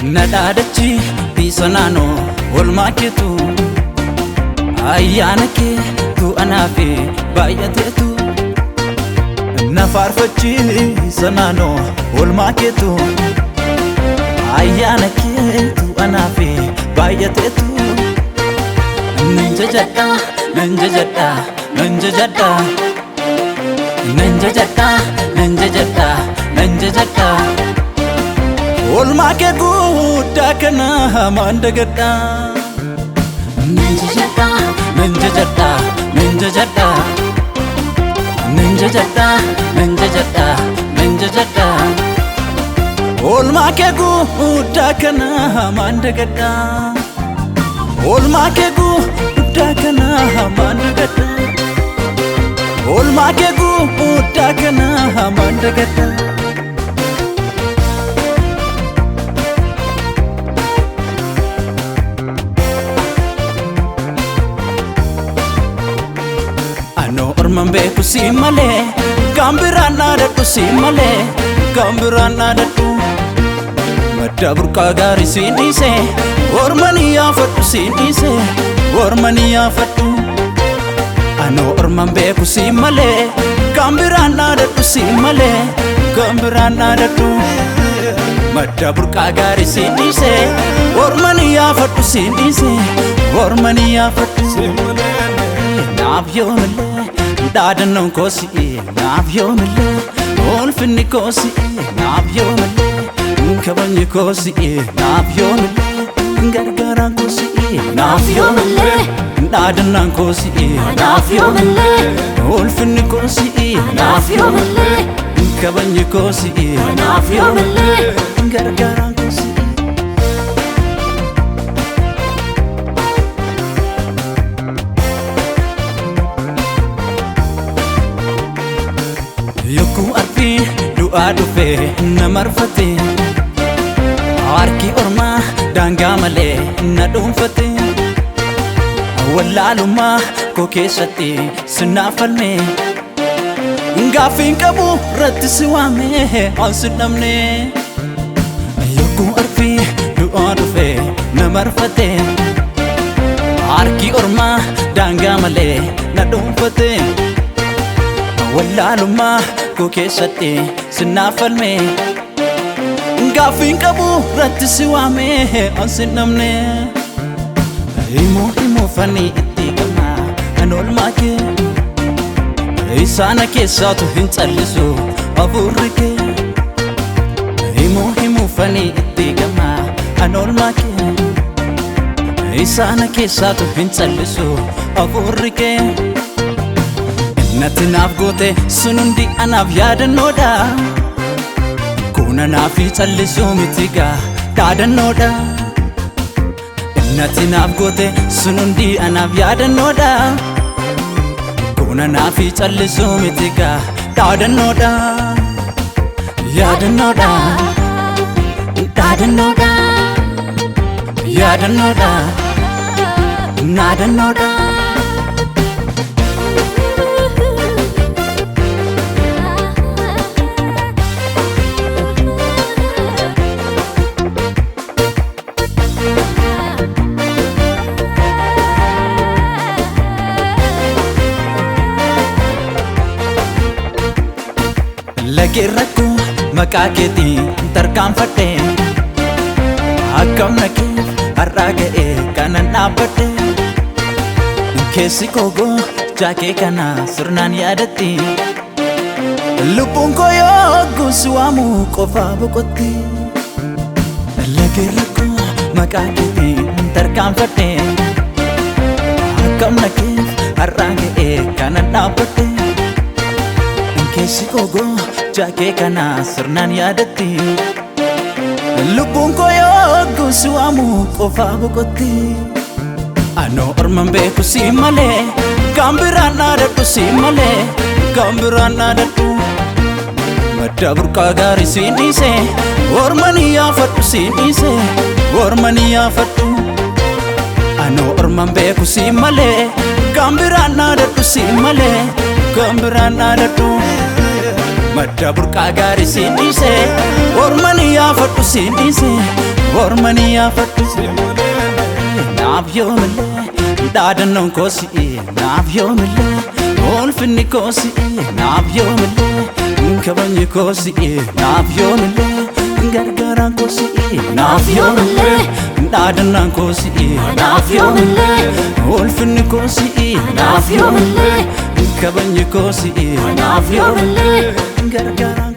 DHAADACHIISA naannoo oolmaa keetu ayyaana keetu anaafi baay'ateetu na faarfachiisa naannoo oolmaa keetu ayyaana keetu anaafi baay'ateetu nan jajadha nan jajadha nan jajadha nan jajadha nan jajadha nan jajadha oolmaa kee guddaa kana hamaan dagadha nan jajadha nan jajadha nan jajadha nan jajadha nan jajadha nan jajadha oolmaa kee guddaa kana hamaan dagadha oolmaa kee guddaa kana hamaan dagadha oolmaa kee guddaa kana hamaan dagadha Orman beeku si malee gambiraan naadadhu si malee gambiraan naadadhu madda burqaa gaarii si dhiise ormanii yaafadhu si dhiise ormanii yaafadhu anoo orman beeku si malee gambiraan naadadhu si malee gambiraan naadadhu madda burqaa gaarii si dhiise ormanii yaafadhu si dhiise ormanii yaafadhu naaf yoomalee Daadannoo koosi naaf yoomillee oolfinni koosi naaf yoomillee kabajni koosi naaf yoomillee gargaaraan koosi naaf yoomillee daadannaan koosi naaf yoomillee oolfinni koosi naaf yoomillee kabajni koosi naaf yoomillee gargaaraan koosi Yoku arfi du'a dhufe na marfate harki ormaa daangaa malee na dhuunfate wallaalummaa koo keessatti sinaaf falme gaaffiin qabu irratti si waame an si dhabne yoku arfi du'a dhufe na marfate harki ormaa daangaa malee na dhuunfate wallaalummaa koo keessatti sinaaf falme gaaffiin qabu irratti si waame an si dhabne himuu fanii itti qabna kan oolmaa kee isaana keessaatu hin callisu hafuurri kee himuu fanii itti qabna kan oolmaa kee isaana keessaatu hin callisu hafuurri kee Natti naaf goote sunundi anaaf yaadannoodha Kuna naafi callisuu mitiga dhaadannoodha Natti naaf goote sunundi anaaf yaadannoodha Kuna naafi callisuu mitiga dhaadannoodha Yaadannoodha dhaadannoodha Yaadannoodha naadannoodha Lageerrakku maqaa keetii tarkaanfadhe akkam nakeef har'aa ga'e kanan dhaabbadhe keessi koo jaakee kana sirnaan yaadatti lubbuun koo yogguu si waamu qofaa boqotti Lageerrakku maqaa keetii tarkaanfadhe akkam nakeef har'aa ga'e kanan dhaabbadhe keessi koo jaakee kana sirnaan yaadatti lubbuun koo yogguu si waamu qofaa boqotti anoo orman beeku si malee gambiraan naadadhu si malee gambiraan naadadhu madda burqaa gaarii si dhiise ormanii yaafadhu si dhiise ormanii yaafadhu anoo orman beeku si malee gambiraan naadadhu si malee gambiraan naadadhu madda burqaa gaarii siin dhiise ormanii yaafadhu siin dhiise ormani yaafadhu naaf yoomillee dhaadannoon koo si'i naaf yoomillee ulfinni koo si'i naaf yoomillee kabajni koo si'i naaf yoomillee gargaaraan koo si'i naaf yoomillee dhaadannaan koo si'i naaf yoomillee ulfinni koo si'i naaf yoomillee kabajni koo si'i naaf yoomillee gargaaraan